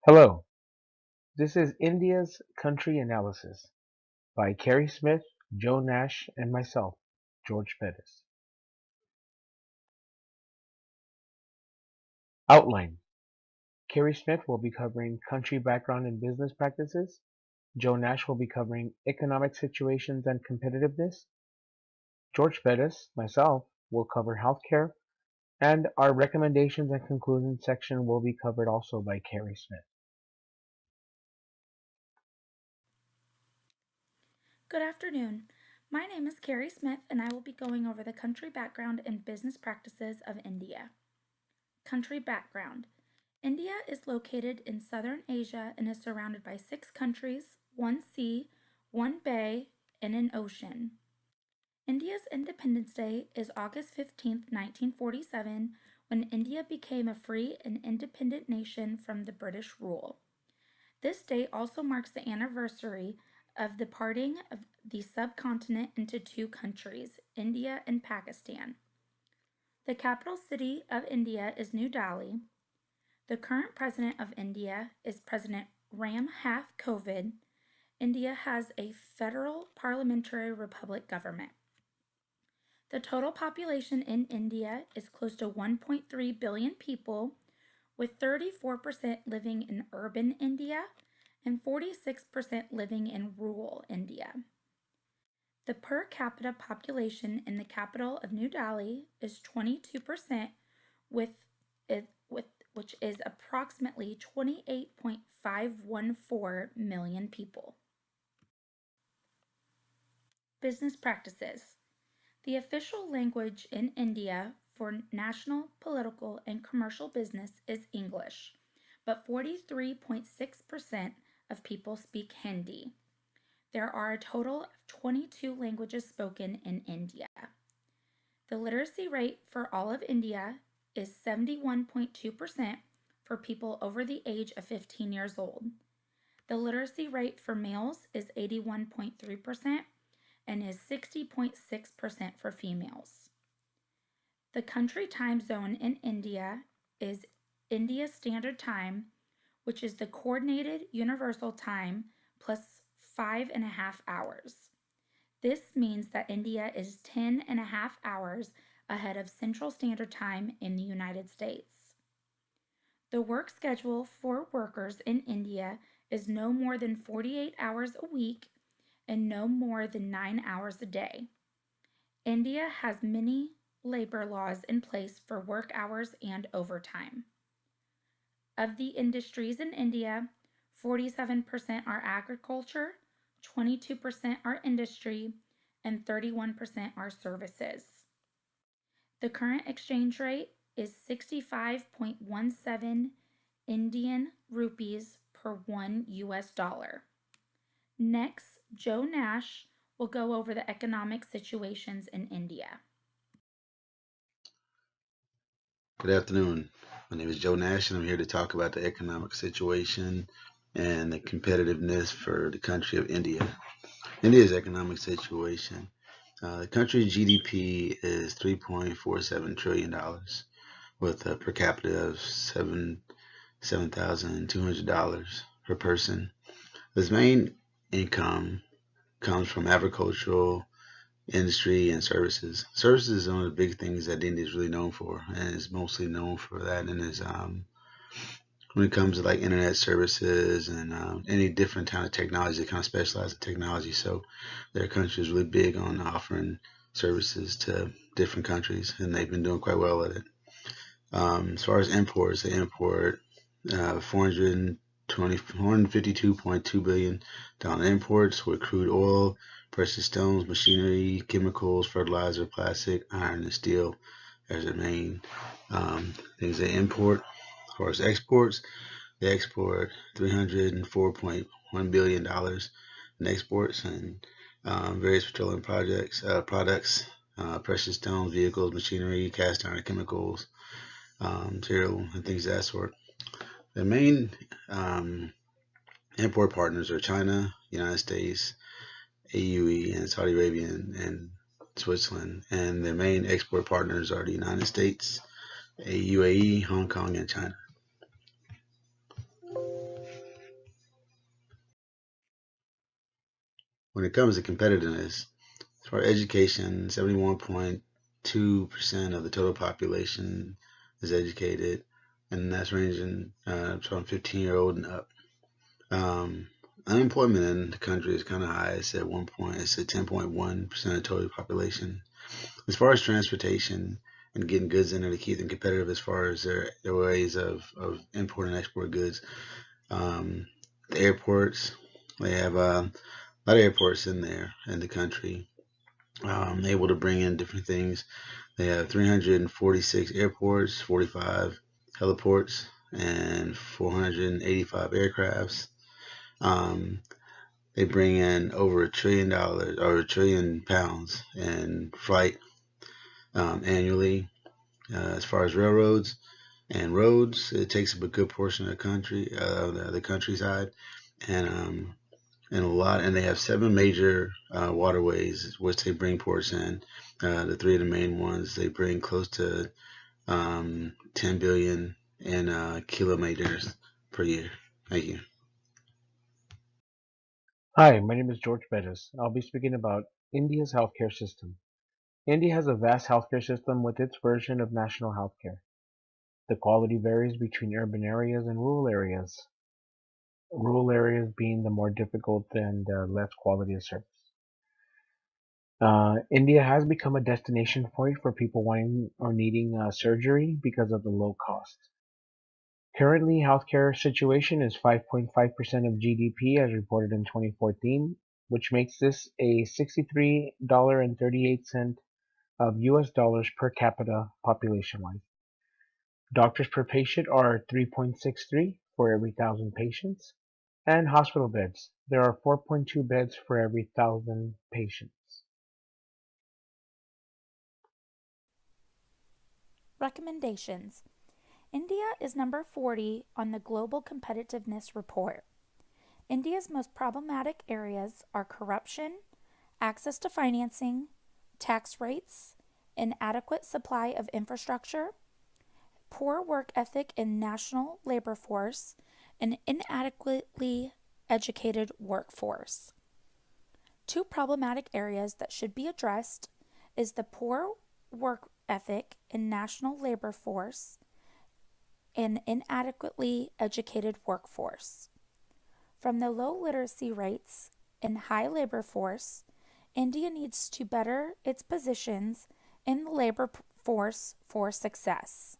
Hello, this is India's Country Analysis by Carrie Smith, Joe Nash, and myself, George Pettis. Outline: Carrie Smith will be covering country background and business practices. Joe Nash will be covering economic situations and competitiveness. George Pettis, myself, will cover healthcare, and our recommendations and conclusions section will be covered also by Carrie Smith. Good afternoon. My name is Carrie Smith, and I will be going over the country background and business practices of India. Country background: India is located in southern Asia and is surrounded by 6 countries, one sea, one bay, and an ocean. India's Independence Day is August 15th, 1947, when India became a free and independent nation from the British rule. This date also marks the anniversary of the parting of the subcontinent into two countries, India and Pakistan. The capital city of India is New Delhi. The current president of India is President Ram Nath Kovind. India has a federal parliamentary republic government. The total population in India is close to 1.3 billion people, with 34% living in urban India and 46% living in rural India. The per capita population in the capital of New Delhi is 22%, which is approximately 28.514 million people. Business practices. The official language in India for national, political, and commercial business is English, but 43.6% of people speak Hindi. There are a total of 22 languages spoken in India. The literacy rate for all of India is 71.2% for people over the age of 15 years old. The literacy rate for males is 81.3% and is 60.6% for females. The country time zone in India is India Standard Time, which is the Coordinated Universal Time plus 5.5 hours. This means that India is 10.5 hours ahead of Central Standard Time in the United States. The work schedule for workers in India is no more than 48 hours a week and no more than 9 hours a day. India has many labor laws in place for work hours and overtime. Of the industries in India, 47% are agriculture, 22% are industry, and 31% are services. The current exchange rate is 65.17 Indian rupees per $1. Next, Joe Nash will go over the economic situations in India. Good afternoon. My name is Joe Nash, and I'm here to talk about the economic situation and the competitiveness for the country of India. India's economic situation. The country's GDP is $3.47 trillion with a per capita of $7,200 per person. Its main income comes from agricultural industry and services. Services is one of the big things that India is really known for, and is mostly known for that. And is when it comes to like internet services and any different kind of technology, they kind of specialize in technology. So their country is really big on offering services to different countries, and they've been doing quite well at it. As far as imports, they import 452.2 billion dollars imports with crude oil, precious stones, machinery, chemicals, fertilizer, plastic, iron, and steel as their main things they import. As far as exports, they export $304.1 billion in exports and various petroleum products, precious stones, vehicles, machinery, cast iron, chemicals, material, and things of that sort. The main import partners are China, United States, AUE, and Saudi Arabia and Switzerland. And their main export partners are the United States, UAE, Hong Kong, and China. when it comes to competitiveness, as far as education, 71.2% of the total population is educated, and that's ranging from 15-year-old and up. Unemployment in the country is kind of high. It's at 10.1% of total population. As far as transportation and getting goods in there to keep them competitive, as far as their ways of import and export goods, the airports, they have a lot of airports in there in the country, able to bring in different things. They have 346 airports, 45 heliports, and 485 aircrafts. They bring in over $1 trillion or £1 trillion in flight annually. As far as railroads and roads, it takes up a good portion of the country, the countryside, and and they have 7 major waterways which they bring ports in. The 3 of the main ones, they bring close to 10 billion in kilometers per year. Thank you. Hi, my name is George Bettis. I'll be speaking about India's healthcare system. India has a vast healthcare system with its version of national healthcare. The quality varies between urban areas and rural areas being the more difficult and less quality of service. India has become a destination point for people wanting or needing surgery because of the low cost. Currently, healthcare situation is 5.5% of GDP as reported in 2014, which makes this a $63.38 of US dollars per capita population-wise. Doctors per patient are 3.63 for every 1,000 patients, and hospital beds, there are 4.2 beds for every 1,000 patients. Recommendations. India is number 40 on the Global Competitiveness Report. India's most problematic areas are corruption, access to financing, tax rates, inadequate supply of infrastructure, poor work ethic in national labor force, and inadequately educated workforce. 2 problematic areas that should be addressed is the poor work ethic in national labor force and inadequately educated workforce. From the low literacy rates and high labor force, India needs to better its positions in the labor force for success.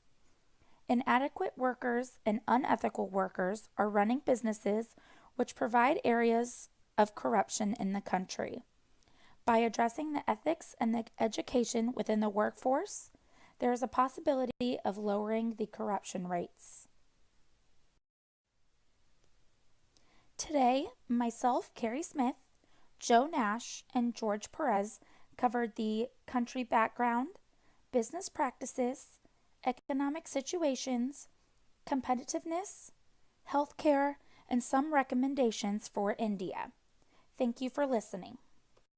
Inadequate workers and unethical workers are running businesses which provide areas of corruption in the country. By addressing the ethics and the education within the workforce, there is a possibility of lowering the corruption rates. Today, myself, Carrie Smith, Joe Nash, and George Perez covered the country background, business practices, economic situations, competitiveness, healthcare, and some recommendations for India. Thank you for listening.